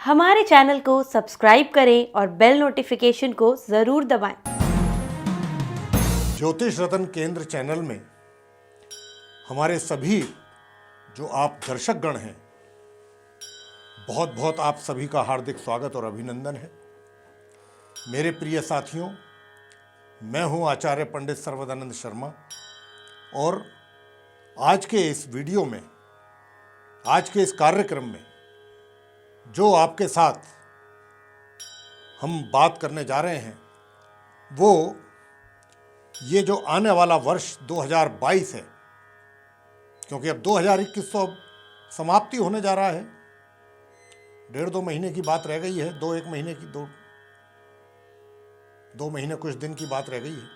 हमारे चैनल को सब्सक्राइब करें और बेल नोटिफिकेशन को ज़रूर दबाएं। ज्योतिष रत्न केंद्र चैनल में हमारे सभी जो आप दर्शकगण हैं, बहुत बहुत आप सभी का हार्दिक स्वागत और अभिनंदन है। मेरे प्रिय साथियों, मैं हूं आचार्य पंडित सर्वदानंद शर्मा और आज के इस वीडियो में, आज के इस कार्यक्रम में जो आपके साथ हम बात करने जा रहे हैं वो ये जो आने वाला वर्ष 2022 है, क्योंकि अब 2021 तो अब समाप्ति होने जा रहा है। 1.5-2 महीने की बात रह गई है, 2-1 महीने की, 2 महीने कुछ दिन की बात रह गई है।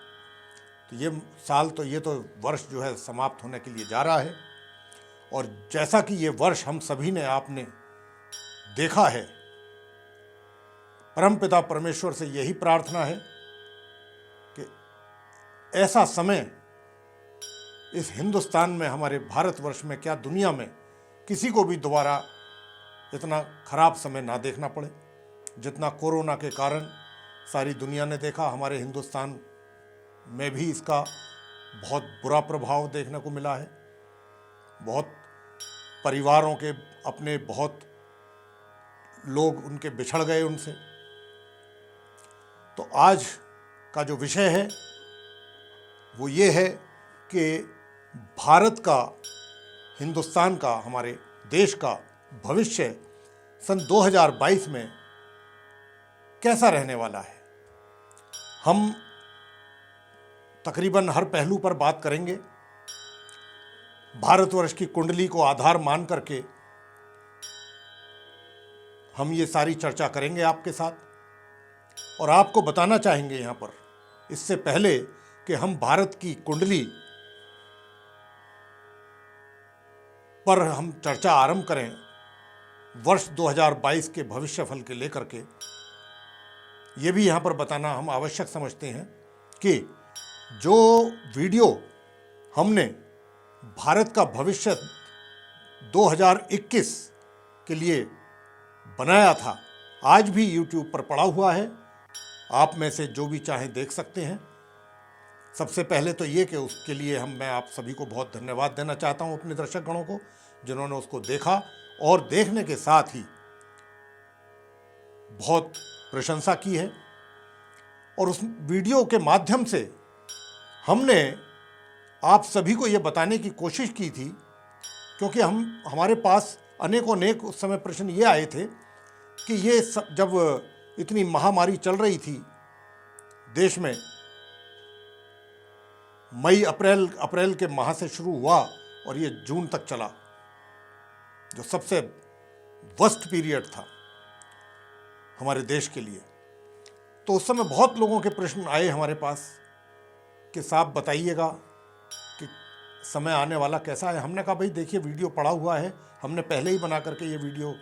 तो ये साल तो ये तो वर्ष जो है समाप्त होने के लिए जा रहा है। और जैसा कि ये वर्ष हम सभी ने आपने देखा है, परमपिता परमेश्वर से यही प्रार्थना है कि ऐसा समय इस हिंदुस्तान में, हमारे भारतवर्ष में, क्या दुनिया में किसी को भी दोबारा इतना खराब समय ना देखना पड़े जितना कोरोना के कारण सारी दुनिया ने देखा। हमारे हिंदुस्तान में भी इसका बहुत बुरा प्रभाव देखने को मिला है। बहुत परिवारों के अपने बहुत लोग उनके बिछड़ गए उनसे। तो आज का जो विषय है वो ये है कि भारत का, हिंदुस्तान का, हमारे देश का भविष्य सन 2022 में कैसा रहने वाला है। हम तकरीबन हर पहलू पर बात करेंगे। भारतवर्ष की कुंडली को आधार मान करके हम ये सारी चर्चा करेंगे आपके साथ और आपको बताना चाहेंगे यहाँ पर, इससे पहले कि हम भारत की कुंडली पर हम चर्चा आरंभ करें, वर्ष 2022 के भविष्यफल के लेकर के ये भी यहाँ पर बताना हम आवश्यक समझते हैं कि जो वीडियो हमने भारत का भविष्य 2021 के लिए बनाया था, आज भी YouTube पर पड़ा हुआ है। आप में से जो भी चाहें देख सकते हैं। सबसे पहले तो ये कि उसके लिए मैं आप सभी को बहुत धन्यवाद देना चाहता हूं, अपने दर्शकगणों को, जिन्होंने उसको देखा और देखने के साथ ही बहुत प्रशंसा की है। और उस वीडियो के माध्यम से हमने आप सभी को ये बताने की कोशिश की थी, क्योंकि हमारे पास अनेक उस समय प्रश्न ये आए थे कि ये सब जब इतनी महामारी चल रही थी देश में, मई अप्रैल के माह से शुरू हुआ और ये जून तक चला, जो सबसे वर्स्ट पीरियड था हमारे देश के लिए। तो उस समय बहुत लोगों के प्रश्न आए हमारे पास कि साहब बताइएगा कि समय आने वाला कैसा है। हमने कहा भाई देखिए, वीडियो पड़ा हुआ है, हमने पहले ही बना करके ये वीडियो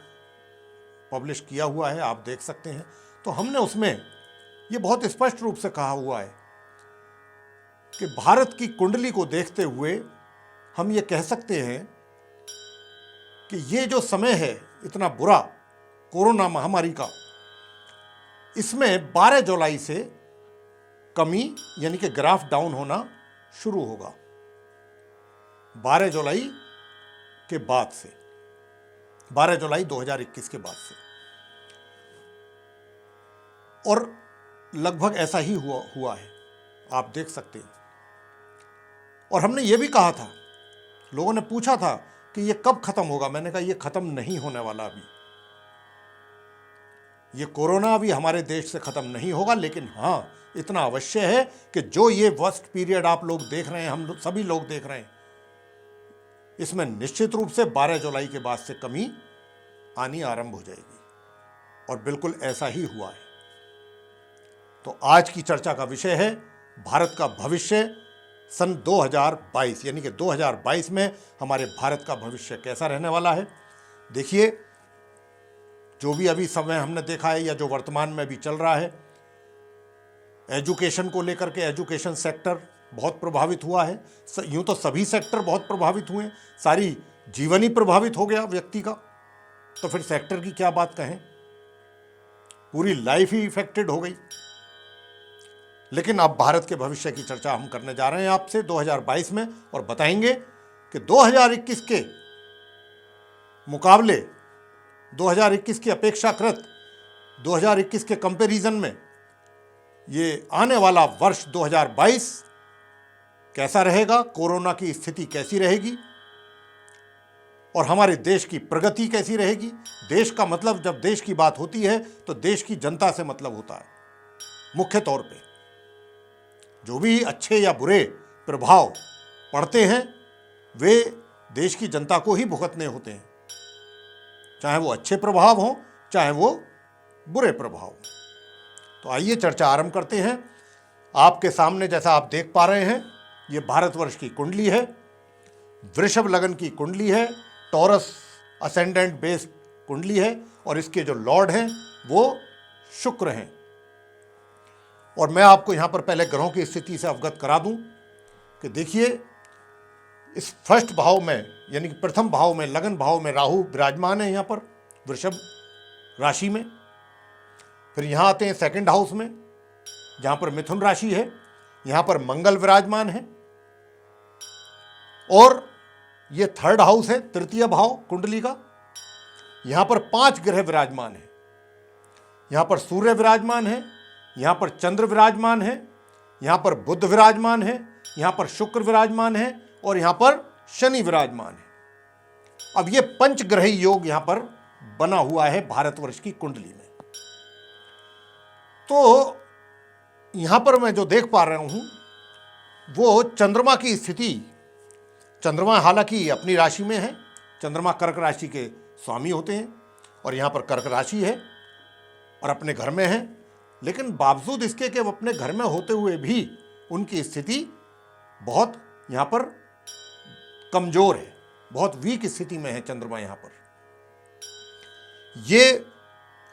पब्लिश किया हुआ है, आप देख सकते हैं। तो हमने उसमें ये बहुत स्पष्ट रूप से कहा हुआ है कि भारत की कुंडली को देखते हुए हम ये कह सकते हैं कि ये जो समय है इतना बुरा कोरोना महामारी का, इसमें 12 जुलाई से कमी यानी कि ग्राफ डाउन होना शुरू होगा। 12 जुलाई के बाद से, 12 जुलाई 2021 के बाद से, और लगभग ऐसा ही हुआ है, आप देख सकते हैं। और हमने ये भी कहा था, लोगों ने पूछा था कि ये कब खत्म होगा। मैंने कहा ये खत्म नहीं होने वाला अभी। ये कोरोना अभी हमारे देश से खत्म नहीं होगा, लेकिन हाँ इतना अवश्य है कि जो ये वर्स्ट पीरियड आप लोग देख रहे हैं, हम सभी लोग देख रहे हैं, इसमें निश्चित रूप से 12 जुलाई के बाद से कमी आनी आरंभ हो जाएगी। और बिल्कुल ऐसा ही हुआ है। तो आज की चर्चा का विषय है भारत का भविष्य सन 2022, यानी कि 2022 में हमारे भारत का भविष्य कैसा रहने वाला है। देखिए, जो भी अभी समय हमने देखा है या जो वर्तमान में अभी चल रहा है, एजुकेशन को लेकर के, एजुकेशन सेक्टर बहुत प्रभावित हुआ है। यूँ तो सभी सेक्टर बहुत प्रभावित हुए, सारी जीवन ही प्रभावित हो गया व्यक्ति का, तो फिर सेक्टर की क्या बात कहें। पूरी लाइफ ही इफेक्टेड हो गई। लेकिन अब भारत के भविष्य की चर्चा हम करने जा रहे हैं आपसे 2022 में, और बताएंगे कि 2021 के मुकाबले 2021 की अपेक्षाकृत 2021 के कंपैरिजन में ये आने वाला वर्ष 2022 कैसा रहेगा, कोरोना की स्थिति कैसी रहेगी और हमारे देश की प्रगति कैसी रहेगी। देश का मतलब, जब देश की बात होती है तो देश की जनता से मतलब होता है। मुख्य तौर पे जो भी अच्छे या बुरे प्रभाव पड़ते हैं वे देश की जनता को ही भुगतने होते हैं, चाहे वो अच्छे प्रभाव हों चाहे वो बुरे प्रभाव हों। तो आइए चर्चा आरंभ करते हैं। आपके सामने जैसा आप देख पा रहे हैं, ये भारतवर्ष की कुंडली है, वृषभ लगन की कुंडली है, टॉरस असेंडेंट बेस्ड कुंडली है, और इसके जो लॉर्ड हैं वो शुक्र हैं। और मैं आपको यहां पर पहले ग्रहों की स्थिति से अवगत करा दूं कि देखिए, इस फर्स्ट भाव में यानी कि प्रथम भाव में, लगन भाव में राहु विराजमान है यहां पर वृषभ राशि में। फिर यहां आते हैं सेकंड हाउस में जहां पर मिथुन राशि है, यहां पर मंगल विराजमान है। और ये थर्ड हाउस है, तृतीय भाव कुंडली का, यहां पर 5 ग्रह विराजमान है। यहां पर सूर्य विराजमान है, यहां पर चंद्र विराजमान है, यहां पर बुध विराजमान है, यहां पर शुक्र विराजमान है और यहां पर शनि विराजमान है। अब ये पंचग्रही योग यहां पर बना हुआ है भारतवर्ष की कुंडली में। तो यहां पर मैं जो देख पा रहा हूं वो चंद्रमा की स्थिति, चंद्रमा हालांकि अपनी राशि में है, चंद्रमा कर्क राशि के स्वामी होते हैं और यहां पर कर्क राशि है और अपने घर में है, लेकिन बावजूद इसके कि वो अपने घर में होते हुए भी उनकी स्थिति बहुत यहां पर कमजोर है, बहुत वीक स्थिति में है चंद्रमा यहां पर। ये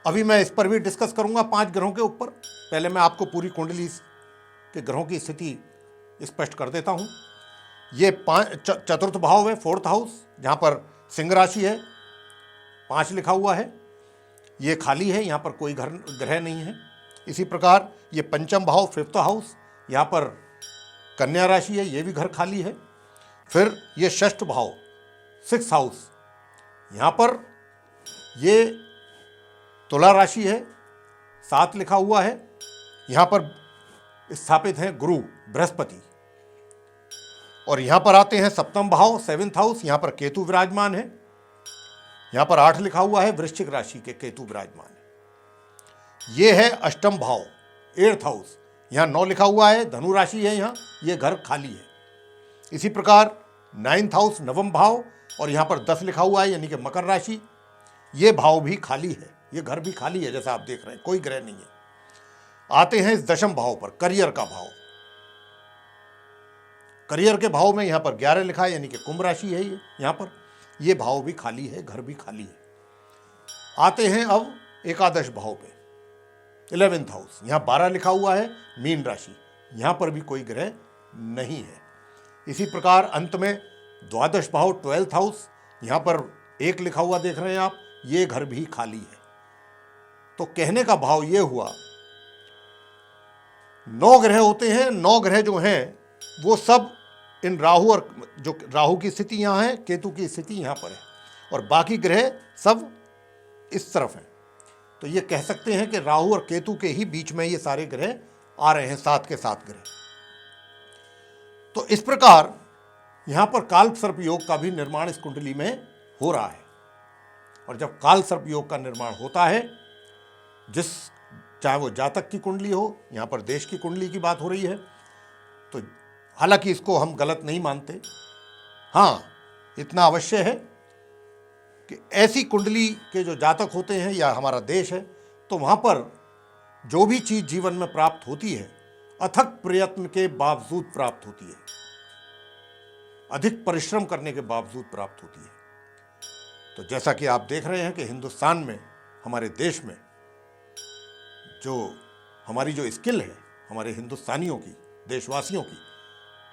अभी मैं इस पर भी डिस्कस करूंगा 5 ग्रहों के ऊपर। पहले मैं आपको पूरी कुंडली के ग्रहों की स्थिति स्पष्ट कर देता हूं। ये चतुर्थ भाव है, फोर्थ हाउस, जहां पर सिंह राशि है, 5 लिखा हुआ है, ये खाली है, यहां पर कोई ग्रह नहीं है। इसी प्रकार ये पंचम भाव, फिफ्थ हाउस, यहां पर कन्या राशि है, ये भी घर खाली है। फिर ये षष्ठ भाव, सिक्स हाउस, यहां पर ये तुला राशि है, 7 लिखा हुआ है, यहां पर स्थापित हैं गुरु बृहस्पति। और यहां पर आते हैं सप्तम भाव, सेवेंथ हाउस, यहां पर केतु विराजमान है, यहां पर 8 लिखा हुआ है, वृश्चिक राशि के केतु विराजमान है। ये है अष्टम भाव, एट्थ हाउस, यहां 9 लिखा हुआ है, धनु राशि है, यहां ये घर खाली है। इसी प्रकार नाइन्थ हाउस, नवम भाव, और यहां पर 10 लिखा हुआ है यानी कि मकर राशि, ये भाव भी खाली है, ये घर भी खाली है, जैसा आप देख रहे हैं, कोई ग्रह नहीं है। आते हैं इस दशम भाव पर, करियर का भाव। करियर के भाव में यहां पर 11 लिखा है यानी कि कुंभ राशि है, ये यहां पर ये भाव भी खाली है, घर भी खाली है। आते हैं अब एकादश भाव पे, 11th हाउस, यहां 12 लिखा हुआ है, मीन राशि, यहां पर भी कोई ग्रह नहीं है। इसी प्रकार अंत में द्वादश भाव, 12th हाउस, यहां पर 1 लिखा हुआ देख रहे हैं आप, ये घर भी खाली है। तो कहने का भाव ये हुआ, 9 ग्रह होते हैं, 9 ग्रह जो हैं वो सब इन राहु, और जो राहु की स्थिति यहाँ है, केतु की स्थिति यहाँ पर है, और बाकी ग्रह सब इस तरफ हैं। तो ये कह सकते हैं कि राहु और केतु के ही बीच में ये सारे ग्रह आ रहे हैं, 7 के 7 ग्रह। तो इस प्रकार यहाँ पर काल सर्प योग का भी निर्माण इस कुंडली में हो रहा है। और जब काल सर्प योग का निर्माण होता है, चाहे वो जातक की कुंडली हो, यहाँ पर देश की कुंडली की बात हो रही है, तो हालांकि इसको हम गलत नहीं मानते, हाँ इतना अवश्य है कि ऐसी कुंडली के जो जातक होते हैं या हमारा देश है, तो वहाँ पर जो भी चीज़ जीवन में प्राप्त होती है अथक प्रयत्न के बावजूद प्राप्त होती है, अधिक परिश्रम करने के बावजूद प्राप्त होती है। तो जैसा कि आप देख रहे हैं कि हिंदुस्तान में, हमारे देश में जो हमारी जो स्किल है हमारे हिंदुस्तानियों की, देशवासियों की,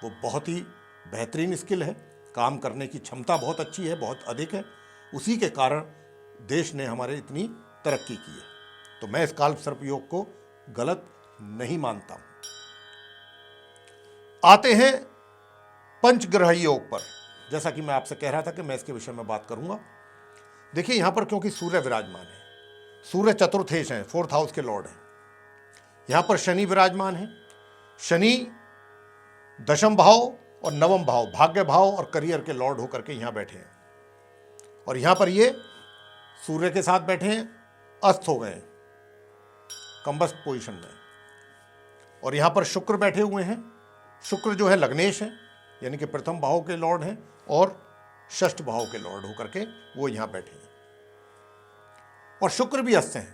वो बहुत ही बेहतरीन स्किल है, काम करने की क्षमता बहुत अच्छी है, बहुत अधिक है। उसी के कारण देश ने हमारे इतनी तरक्की की है। तो मैं इस काल सर्प योग को गलत नहीं मानता हूं। आते हैं पंचग्रह योग पर। जैसा कि मैं आपसे कह रहा था कि मैं इसके विषय में बात करूंगा। देखिए यहां पर क्योंकि सूर्य विराजमान है, सूर्य चतुर्थेश हैं, 4th हाउस के लॉर्ड हैं। यहां पर शनि विराजमान है। शनि दशम भाव और नवम भाव, भाग्य भाव और करियर के लॉर्ड होकर के यहां बैठे हैं। और यहां पर ये सूर्य के साथ बैठे हैं, अस्त हो गए, कंबस्ट पोजीशन में। और यहां पर शुक्र बैठे हुए हैं। शुक्र जो है लग्नेश है, यानी कि प्रथम भाव के लॉर्ड हैं और षष्ठ भाव के लॉर्ड होकर के वो यहां बैठे हैं। और शुक्र भी अस्त हैं,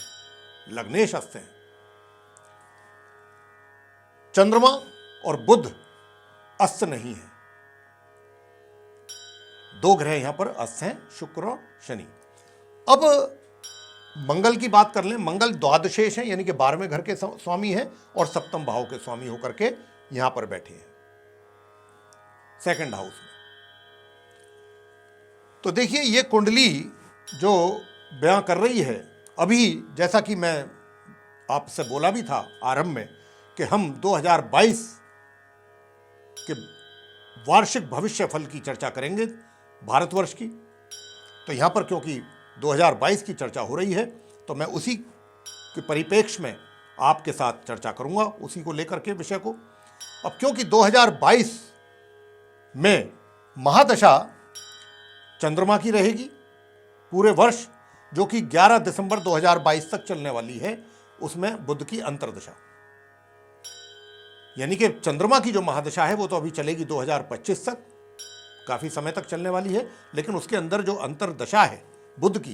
लग्नेश अस्त हैं। चंद्रमा और बुध अस्त नहीं है। दो ग्रह यहां पर अस्त हैं, शुक्र और शनि। अब मंगल की बात कर लें। मंगल द्वादशेष है, यानी कि 12वें घर के स्वामी हैं और सप्तम भाव के स्वामी होकर के यहां पर बैठे हैं, 2nd हाउस में। तो देखिए ये कुंडली जो बयां कर रही है, अभी जैसा कि मैं आपसे बोला भी था आरंभ में कि हम 2022 के वार्षिक भविष्य फल की चर्चा करेंगे भारतवर्ष की। तो यहां पर क्योंकि 2022 की चर्चा हो रही है, तो मैं उसी के परिप्रेक्ष्य में आपके साथ चर्चा करूंगा, उसी को लेकर के विषय को। अब क्योंकि 2022 में महादशा चंद्रमा की रहेगी पूरे वर्ष, जो कि 11 दिसंबर 2022 तक चलने वाली है, उसमें बुध की अंतर्दशा, यानी कि चंद्रमा की जो महादशा है वो तो अभी चलेगी 2025 तक, काफी समय तक चलने वाली है। लेकिन उसके अंदर जो अंतर्दशा है बुध की,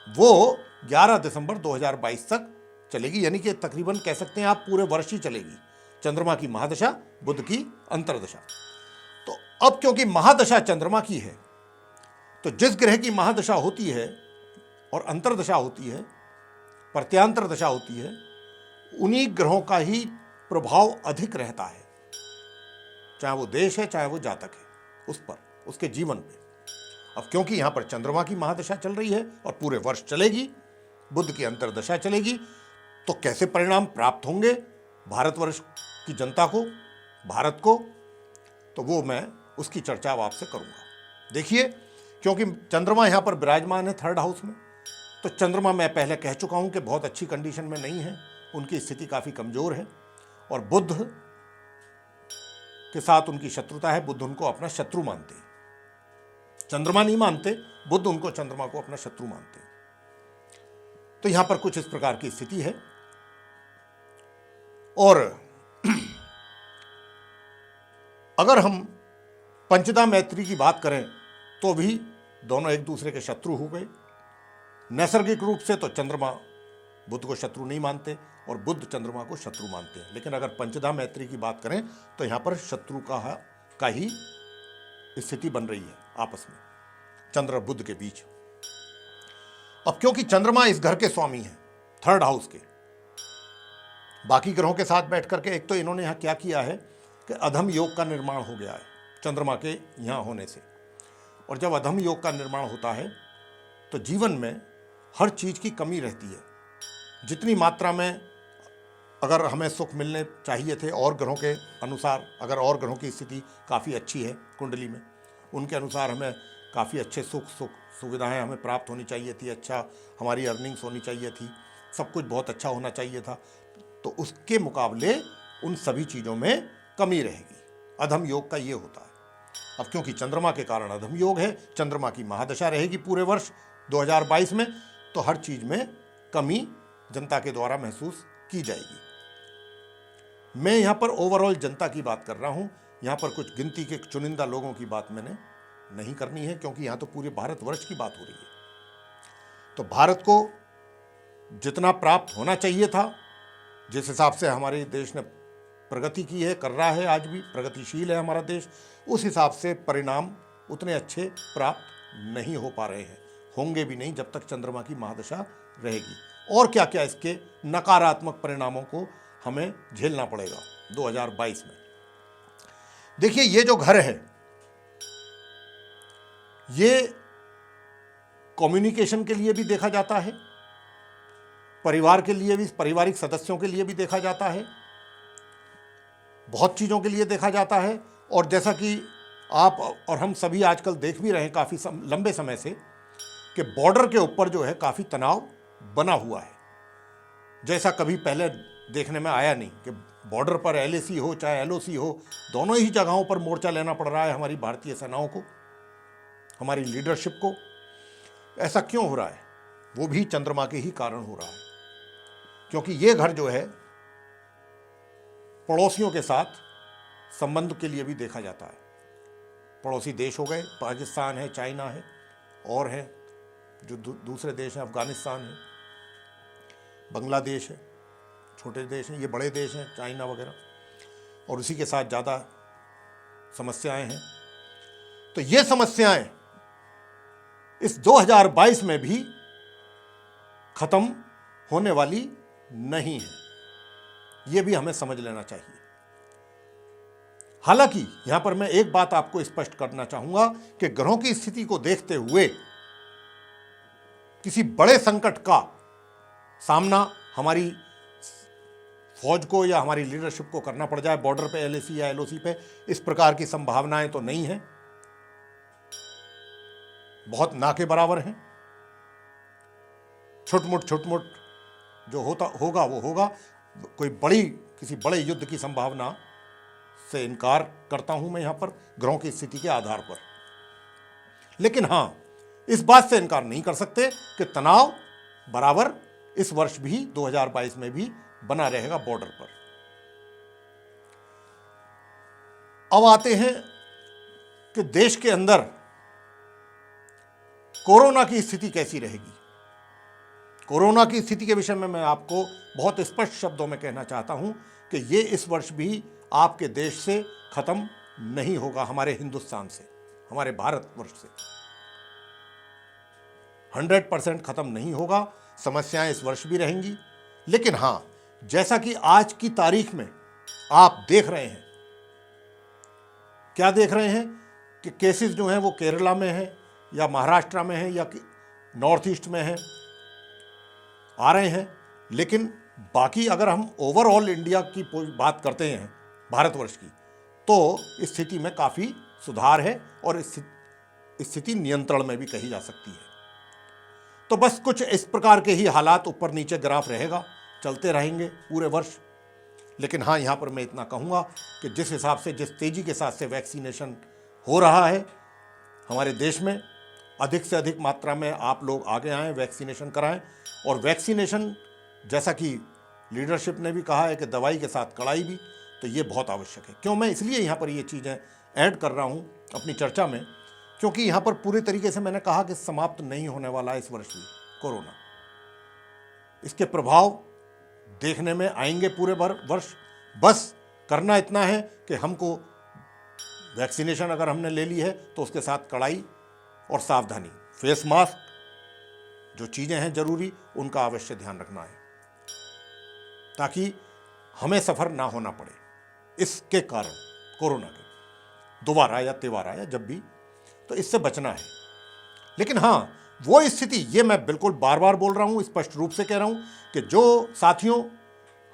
वो 11 दिसंबर 2022 तक चलेगी, यानी कि तकरीबन कह सकते हैं आप पूरे वर्ष ही चलेगी चंद्रमा की महादशा, बुध की अंतर्दशा। तो अब क्योंकि महादशा चंद्रमा की है, तो जिस ग्रह की महादशा होती है और अंतर्दशा होती है, प्रत्यांतर दशा होती है, उन्हीं ग्रहों का ही प्रभाव अधिक रहता है, चाहे वो देश है चाहे वो जातक है, उस पर, उसके जीवन पे। अब क्योंकि यहां पर चंद्रमा की महादशा चल रही है और पूरे वर्ष चलेगी, बुध की अंतर्दशा चलेगी, तो कैसे परिणाम प्राप्त होंगे भारतवर्ष की जनता को, भारत को, तो वो मैं उसकी चर्चा अब आपसे करूंगा। देखिए क्योंकि चंद्रमा यहां पर विराजमान है 3rd हाउस में, तो चंद्रमा मैं पहले कह चुका हूं कि बहुत अच्छी कंडीशन में नहीं है, उनकी स्थिति काफी कमजोर है। और बुध के साथ उनकी शत्रुता है, बुध उनको अपना शत्रु मानते हैं, चंद्रमा नहीं मानते, बुध उनको, चंद्रमा को अपना शत्रु मानते हैं। तो यहां पर कुछ इस प्रकार की स्थिति है। और अगर हम पंचदा मैत्री की बात करें तो भी दोनों एक दूसरे के शत्रु हो गए। नैसर्गिक रूप से तो चंद्रमा बुध को शत्रु नहीं मानते और बुध चंद्रमा को शत्रु मानते हैं, लेकिन अगर पंचदा मैत्री की बात करें तो यहां पर शत्रु का ही स्थिति बन रही है आपस में, चंद्र और बुध के बीच। अब क्योंकि चंद्रमा इस घर के स्वामी हैं, 3rd हाउस के, बाकी ग्रहों के साथ बैठ करके, एक तो इन्होंने यहां क्या किया है कि अधम योग का निर्माण हो गया है चंद्रमा के यहां होने से। और जब अधम योग का निर्माण होता है तो जीवन में हर चीज की कमी रहती है। जितनी मात्रा में अगर हमें सुख मिलने चाहिए थे और ग्रहों के अनुसार, अगर और ग्रहों की स्थिति काफ़ी अच्छी है कुंडली में, उनके अनुसार हमें काफ़ी अच्छे सुख सुविधाएं हमें प्राप्त होनी चाहिए थी, अच्छा हमारी अर्निंग्स होनी चाहिए थी, सब कुछ बहुत अच्छा होना चाहिए था, तो उसके मुकाबले उन सभी चीज़ों में कमी रहेगी। अधम योग का ये होता है। अब क्योंकि चंद्रमा के कारण अधम योग है, चंद्रमा की महादशा रहेगी पूरे वर्ष 2022 में, तो हर चीज़ में कमी जनता के द्वारा महसूस की जाएगी। मैं यहाँ पर ओवरऑल जनता की बात कर रहा हूँ, यहाँ पर कुछ गिनती के चुनिंदा लोगों की बात मैंने नहीं करनी है, क्योंकि यहाँ तो पूरे भारतवर्ष की बात हो रही है। तो भारत को जितना प्राप्त होना चाहिए था, जिस हिसाब से हमारे देश ने प्रगति की है, कर रहा है, आज भी प्रगतिशील है हमारा देश, उस हिसाब से परिणाम उतने अच्छे प्राप्त नहीं हो पा रहे हैं, होंगे भी नहीं जब तक चंद्रमा की महादशा रहेगी। और क्या क्या इसके नकारात्मक परिणामों को हमें झेलना पड़ेगा 2022 में। देखिए ये जो घर है, ये कम्युनिकेशन के लिए भी देखा जाता है, परिवार के लिए भी, पारिवारिक सदस्यों के लिए भी देखा जाता है, बहुत चीज़ों के लिए देखा जाता है। और जैसा कि आप और हम सभी आजकल देख भी रहे हैं काफ़ी लंबे समय से कि बॉर्डर के ऊपर जो है काफ़ी तनाव बना हुआ है, जैसा कभी पहले देखने में आया नहीं कि बॉर्डर पर LAC हो चाहे LOC हो, दोनों ही जगहों पर मोर्चा लेना पड़ रहा है हमारी भारतीय सेनाओं को, हमारी लीडरशिप को। ऐसा क्यों हो रहा है? वो भी चंद्रमा के ही कारण हो रहा है, क्योंकि ये घर जो है पड़ोसियों के साथ संबंध के लिए भी देखा जाता है। पड़ोसी देश हो गए, पाकिस्तान है, चाइना है, और हैं जो दूसरे देश हैं, अफगानिस्तान है, बांग्लादेश है, छोटे देश हैं, ये बड़े देश हैं चाइना वगैरह, और उसी के साथ ज़्यादा समस्याएं हैं। तो ये समस्याएं इस 2022 में भी खत्म होने वाली नहीं है, ये भी हमें समझ लेना चाहिए। हालांकि यहां पर मैं एक बात आपको स्पष्ट करना चाहूंगा कि ग्रहों की स्थिति को देखते हुए किसी बड़े संकट का सामना हमारी फौज को या हमारी लीडरशिप को करना पड़ जाए बॉर्डर पे, LAC या LOC पे, इस प्रकार की संभावनाएं तो नहीं है, बहुत ना के बराबर हैं। छोट-मोट जो होगा वो होगा। कोई किसी बड़े युद्ध की संभावना से इनकार करता हूं मैं यहां पर ग्रहों की स्थिति के आधार पर। लेकिन हां, इस बात से इनकार नहीं कर सकते कि तनाव बराबर इस वर्ष भी 2022 में भी बना रहेगा बॉर्डर पर। अब आते हैं कि देश के अंदर कोरोना की स्थिति कैसी रहेगी। कोरोना की स्थिति के विषय में मैं आपको बहुत स्पष्ट शब्दों में कहना चाहता हूं कि ये इस वर्ष भी आपके देश से खत्म नहीं होगा, हमारे हिंदुस्तान से, हमारे भारतवर्ष से 100% खत्म नहीं होगा। समस्याएं इस वर्ष भी रहेंगी। लेकिन हां, जैसा कि आज की तारीख में आप देख रहे हैं, क्या देख रहे हैं कि केसेस जो हैं वो केरला में हैं या महाराष्ट्र में हैं या नॉर्थ ईस्ट में हैं, आ रहे हैं। लेकिन बाकी अगर हम ओवरऑल इंडिया की बात करते हैं, भारतवर्ष की, तो स्थिति में काफ़ी सुधार है और स्थिति नियंत्रण में भी कही जा सकती है। तो बस कुछ इस प्रकार के ही हालात, ऊपर नीचे ग्राफ रहेगा, चलते रहेंगे पूरे वर्ष। लेकिन हाँ, यहाँ पर मैं इतना कहूँगा कि जिस हिसाब से, जिस तेज़ी के साथ से वैक्सीनेशन हो रहा है हमारे देश में, अधिक से अधिक मात्रा में आप लोग आगे आएँ, वैक्सीनेशन कराएं। और वैक्सीनेशन, जैसा कि लीडरशिप ने भी कहा है कि दवाई के साथ कड़ाई भी, तो ये बहुत आवश्यक है। क्यों मैं इसलिए यहाँ पर ये चीज़ें ऐड कर रहा हूँ अपनी चर्चा में, क्योंकि यहाँ पर पूरे तरीके से मैंने कहा कि समाप्त नहीं होने वाला है इस वर्ष भी कोरोना। इसके प्रभाव देखने में आएंगे पूरे वर्ष। बस करना इतना है कि हमको वैक्सीनेशन अगर हमने ले ली है तो उसके साथ कड़ाई और सावधानी, फेस मास्क, जो चीज़ें हैं ज़रूरी, उनका अवश्य ध्यान रखना है, ताकि हमें सफ़र ना होना पड़े इसके कारण, कोरोना के दोबारा या तिबारा या जब भी, तो इससे बचना है। लेकिन हाँ, वो स्थिति, ये मैं बिल्कुल बार बार बोल रहा हूँ, स्पष्ट रूप से कह रहा हूँ कि जो साथियों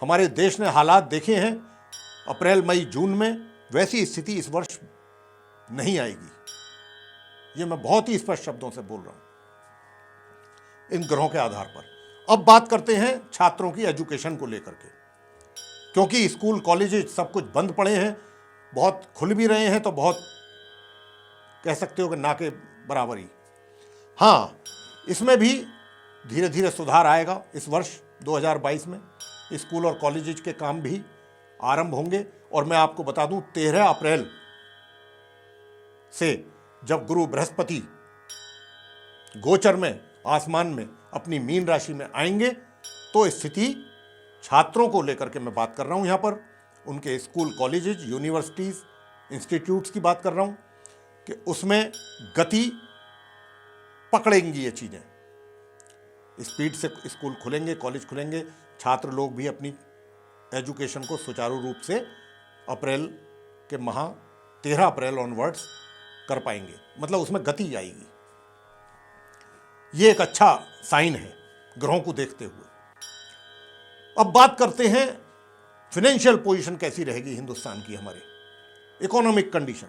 हमारे देश ने हालात देखे हैं अप्रैल, मई, जून में, वैसी स्थिति इस वर्ष नहीं आएगी। ये मैं बहुत ही स्पष्ट शब्दों से बोल रहा हूँ इन ग्रहों के आधार पर। अब बात करते हैं छात्रों की एजुकेशन को लेकर के, क्योंकि स्कूल, कॉलेज सब कुछ बंद पड़े हैं, बहुत खुल भी रहे हैं तो बहुत कह सकते हो कि ना के बराबर ही। हाँ, इसमें भी धीरे धीरे सुधार आएगा इस वर्ष 2022 में। स्कूल और कॉलेज के काम भी आरंभ होंगे। और मैं आपको बता दूं, 13 अप्रैल से जब गुरु बृहस्पति गोचर में, आसमान में, अपनी मीन राशि में आएंगे, तो स्थिति छात्रों को लेकर के मैं बात कर रहा हूं, यहाँ पर उनके स्कूल, कॉलेजेस, यूनिवर्सिटीज़, इंस्टीट्यूट्स की बात कर रहा हूं, कि उसमें गति पकड़ेंगी ये चीज़ें। स्पीड से स्कूल खुलेंगे, कॉलेज खुलेंगे, छात्र लोग भी अपनी एजुकेशन को सुचारू रूप से अप्रैल के माह 13 अप्रैल ऑनवर्ड्स कर पाएंगे, मतलब उसमें गति आएगी। ये एक अच्छा साइन है ग्रहों को देखते हुए। अब बात करते हैं फाइनेंशियल पोजीशन कैसी रहेगी हिंदुस्तान की, हमारी इकोनॉमिक कंडीशन।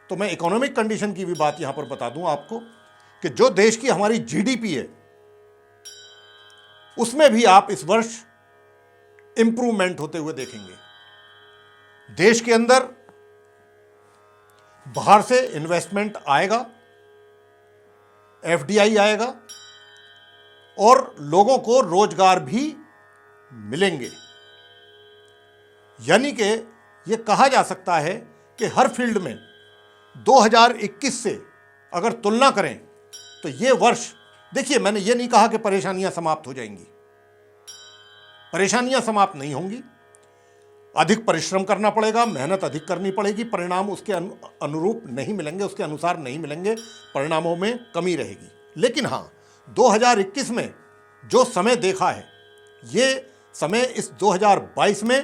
तो मैं इकोनॉमिक कंडीशन की भी बात यहां पर बता दूं आपको कि जो देश की हमारी जीडीपी है उसमें भी आप इस वर्ष इंप्रूवमेंट होते हुए देखेंगे। देश के अंदर बाहर से इन्वेस्टमेंट आएगा, एफडीआई आएगा और लोगों को रोजगार भी मिलेंगे। यानी कि यह कहा जा सकता है कि हर फील्ड में 2021 से अगर तुलना करें तो यह वर्ष, देखिए मैंने यह नहीं कहा कि परेशानियां समाप्त हो जाएंगी, परेशानियां समाप्त नहीं होंगी। अधिक परिश्रम करना पड़ेगा, मेहनत अधिक करनी पड़ेगी, परिणाम उसके अनुरूप नहीं मिलेंगे, उसके अनुसार नहीं मिलेंगे, परिणामों में कमी रहेगी। लेकिन हाँ, 2021 में जो समय देखा है ये समय इस 2022 में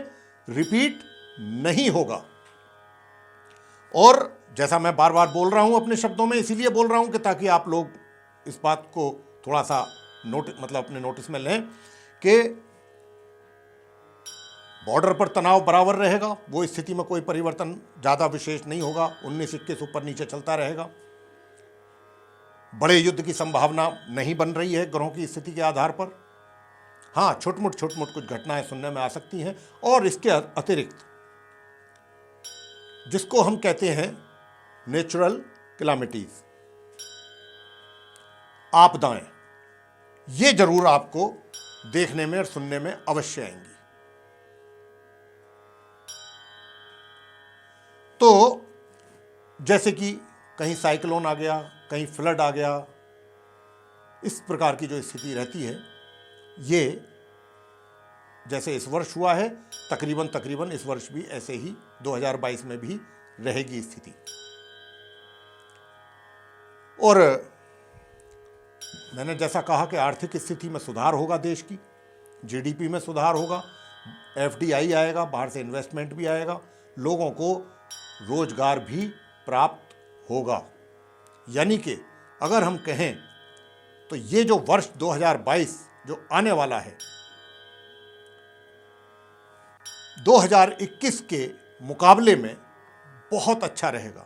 रिपीट नहीं होगा। और जैसा मैं बार बार बोल रहा हूं अपने शब्दों में, इसीलिए बोल रहा हूं कि ताकि आप लोग इस बात को थोड़ा सा अपने नोटिस में लें कि बॉर्डर पर तनाव बराबर रहेगा, वो स्थिति में कोई परिवर्तन ज़्यादा विशेष नहीं होगा, 19-21 ऊपर नीचे चलता रहेगा। बड़े युद्ध की संभावना नहीं बन रही है ग्रहों की स्थिति के आधार पर। हाँ, छोट-मोट कुछ घटनाएं सुनने में आ सकती हैं। और इसके अतिरिक्त जिसको हम कहते हैं नेचुरल कैलामिटीज, आपदाएं, ये जरूर आपको देखने में और सुनने में अवश्य आएंगी। तो जैसे कि कहीं साइक्लोन आ गया, कहीं फ्लड आ गया, इस प्रकार की जो स्थिति रहती है ये जैसे इस वर्ष हुआ है तकरीबन इस वर्ष भी ऐसे ही 2022 में भी रहेगी स्थिति। और मैंने जैसा कहा कि आर्थिक स्थिति में सुधार होगा, देश की जीडीपी में सुधार होगा, एफडीआई आएगा, बाहर से इन्वेस्टमेंट भी आएगा, लोगों को रोजगार भी प्राप्त होगा। यानी कि अगर हम कहें तो ये जो वर्ष 2022 जो आने वाला है 2021 के मुकाबले में बहुत अच्छा रहेगा।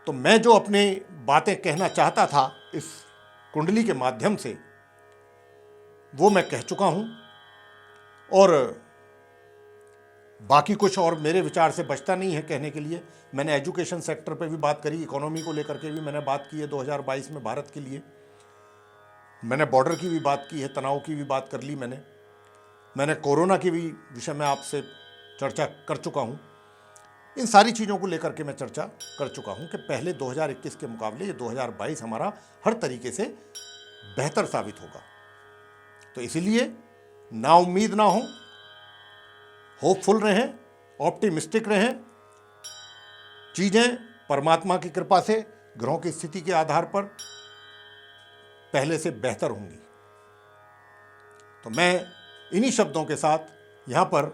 तो मैं जो अपनी बातें कहना चाहता था इस कुंडली के माध्यम से वो मैं कह चुका हूं। और बाकी कुछ और मेरे विचार से बचता नहीं है कहने के लिए। मैंने एजुकेशन सेक्टर पे भी बात करी, इकोनॉमी को लेकर के भी मैंने बात की है 2022 में भारत के लिए। मैंने बॉर्डर की भी बात की है, तनाव की भी बात कर ली मैंने कोरोना के भी विषय में आपसे चर्चा कर चुका हूँ। इन सारी चीज़ों को लेकर के मैं चर्चा कर चुका हूँ कि पहले 2021 के मुकाबले ये 2022 हमारा हर तरीके से बेहतर साबित होगा। तो इसीलिए नाउम्मीद ना हो, होपफुल रहें, ऑप्टिमिस्टिक रहें। चीज़ें परमात्मा की कृपा से ग्रहों की स्थिति के आधार पर पहले से बेहतर होंगी। तो मैं इन्हीं शब्दों के साथ यहाँ पर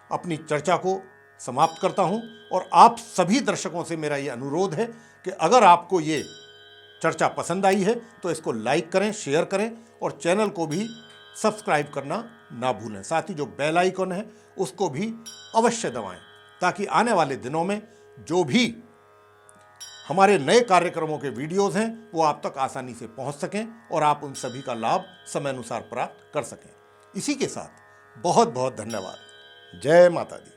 अपनी चर्चा को समाप्त करता हूँ। और आप सभी दर्शकों से मेरा ये अनुरोध है कि अगर आपको ये चर्चा पसंद आई है तो इसको लाइक करें, शेयर करें और चैनल को भी सब्सक्राइब करना ना भूलें। साथ ही जो बेल आइकन है उसको भी अवश्य दबाएं ताकि आने वाले दिनों में जो भी हमारे नए कार्यक्रमों के वीडियोस हैं वो आप तक आसानी से पहुंच सकें और आप उन सभी का लाभ समय अनुसार प्राप्त कर सकें। इसी के साथ बहुत बहुत धन्यवाद। जय माता दी।